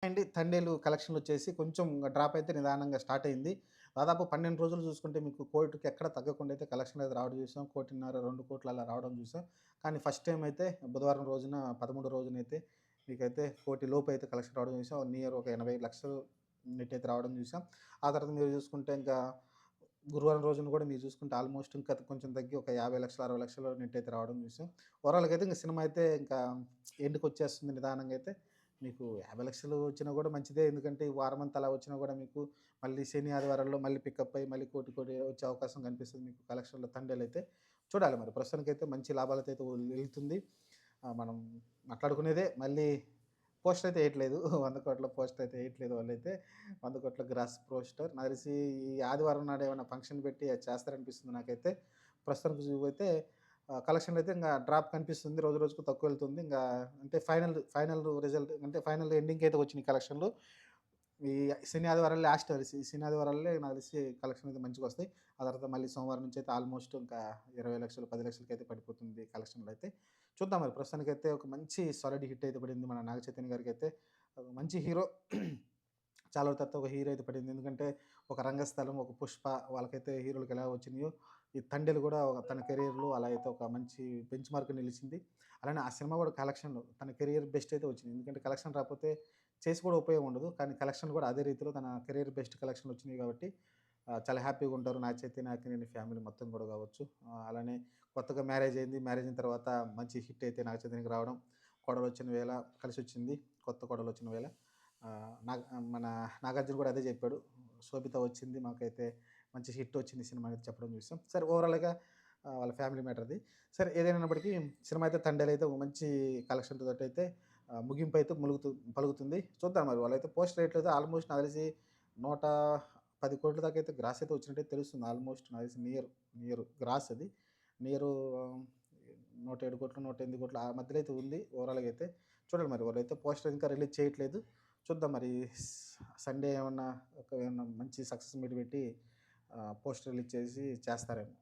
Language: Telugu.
అండి తండేలు కలెక్షన్‌లొచ్చేసి కొంచెం డ్రాప్ అయితే నిదానంగా స్టార్ట్ అయింది. దాదాపు 12 రోజులు చూసుకుంటే మీకు కోటికి ఎక్కడ తగ్గకుండా అయితే కలెక్షన్ అయితే రావడం చూసాం. 1,50,00,000, 2,00,00,000 అలా రావడం చూసాం. కానీ ఫస్ట్ టైమ్ అయితే బుధవారం రోజున 13 రోజునైతే మీకైతే 1,00,00,000 లోపు అయితే కలెక్షన్ రావడం చూసాం. నియర్ ఒక 80,00,000 నెట్ అయితే రావడం చూసాం. ఆ తర్వాత మీరు చూసుకుంటే ఇంకా గురువారం రోజున కూడా మీరు చూసుకుంటే ఆల్మోస్ట్ ఇంకా కొంచెం తగ్గి ఒక 50,00,000, 60,00,000 నెట్ అయితే రావడం చూసాం. ఓవరాల్‌గా అయితే ఇంక సినిమా అయితే ఇంకా ఎండ్‌కొచ్చేస్తుంది నిదానంగా అయితే. మీకు 50,00,000 వచ్చినా కూడా మంచిదే. ఎందుకంటే ఈ వారమంతా అలా వచ్చినా కూడా మీకు మళ్ళీ శని, ఆదివారాల్లో మళ్ళీ పికప్ అయ్యి మళ్ళీ కోటి వచ్చే అవకాశం కనిపిస్తుంది మీకు కలెక్షన్‌లో తండేలైతే. చూడాలి మరి ప్రస్తుతానికైతే మంచి లాభాలతో అయితే వెళ్తుంది. మనం మాట్లాడుకునేదే మళ్ళీ పోస్టర్ అయితే ఎయట్లేదు. 100,00,00,000 పోస్టర్ అయితే ఎయట్లేదు వాళ్ళైతే. 100,00,00,000 గ్రాస్ పోస్టర్. నాకు తెలిసి ఈ ఆదివారం నాడు ఏమైనా ఫంక్షన్ పెట్టి అది చేస్తారనిపిస్తుంది నాకైతే. ప్రస్తుతానికి అయితే కలెక్షన్‌లో అయితే ఇంగా డ్రాప్ కనిపిస్తుంది. రోజు రోజుకు తక్కువెళ్తుంది. ఇంగా అంటే ఫైనల్ రిజల్ట్ అంటే ఫైనల్ ఎండింగ్‌కైతే వచ్చినాయి కలెక్షన్‌లు. ఈ శని, ఆదివారాలు లాస్ట్ శని, ఆదివారాలే నాకు తెలిసి కలెక్షన్ అయితే మంచిగొస్తాయి. ఆ తర్వాత మళ్ళీ సోమవారం నుంచి అయితే ఆల్మోస్ట్ ఇంకా 20,00,000, 10,00,000కైతే పడిపోతుంది కలెక్షన్‌లో అయితే. చూద్దాం మరి ప్రస్తుతానికైతే ఒక మంచి సాలిడ్ హిట్ అయితే పడింది మన నాగ చైతన్య గారికైతే. మంచి హీరో చాలా రోజుల తర్వాత ఒక హీరో అయితే పడింది. ఎందుకంటే ఒక 'రంగస్థలం', ఒక 'పుష్ప' వాళ్ళకైతే హీరోలకి ఎలా వచ్చినాయో ఈ 'తండేలు' కూడా తన కెరియర్‌లో అలా అయితే ఒక మంచి బెంచ్ మార్క్ నిలిచింది. అలానే ఆ సినిమా కూడా కలెక్షన్‌లో తన కెరియర్ బెస్ట్ అయితే వచ్చింది. ఎందుకంటే కలెక్షన్ రాకపోతే చేసి కూడా ఉపయోగం ఉండదు. కానీ కలెక్షన్ కూడా అదే రీతిలో తన కెరియర్ బెస్ట్ కలెక్షన్‌లు వచ్చినాయి కాబట్టి చాలా హ్యాపీగా ఉంటారు. నాగ చైతన్య, అక్కినేని ఫ్యామిలీ మొత్తం కూడా కావచ్చు. అలానే కొత్తగా మ్యారేజ్ అయింది. మ్యారేజ్ అయిన తర్వాత మంచి హిట్ అయితే నాగ చైతన్యకి రావడం. కోడలొచ్చిన వేళ కలిసొచ్చింది. కొత్త కోడలొచ్చిన వేళ. మన నాగార్జున కూడా అదే చెప్పాడు. శోభిత వచ్చింది మాకైతే మంచి హిట్ వచ్చింది సినిమా అనేది చెప్పడం చూసాం. సరే ఓవరాల్‌గా వాళ్ళ ఫ్యామిలీ మ్యాటర్ అది. సరే ఏదైనప్పటికీ సినిమా అయితే 'తండేల్' అయితే ఒక మంచి కలెక్షన్ తోటైతే ముగింపు అయితే పలుకుతుంది. చూద్దాం మరి వాళ్ళైతే పోస్టర్ ఏయట్లేదు. ఆల్మోస్ట్ నాకు తెలిసి 110,00,00,000 దాకా అయితే గ్రాస్ అయితే వచ్చినట్టయితే తెలుస్తుంది. ఆల్మోస్ట్ నాకు తెలిసి నియర్ గ్రాస్ అది. నియరు 107,00,00,000, 108,00,00,000 ఆ మధ్యలో అయితే ఉంది ఓవరాల్‌గా అయితే. చూడాలి మరి వాళ్ళైతే పోస్టర్ ఇంకా రిలీజ్ చేయట్లేదు. చూద్దాం మరి సండే ఏమన్నా మంచి సక్సెస్ మీట్ పెట్టి పోస్టర్ రిలీజ్ చేసి చేస్తారేమో.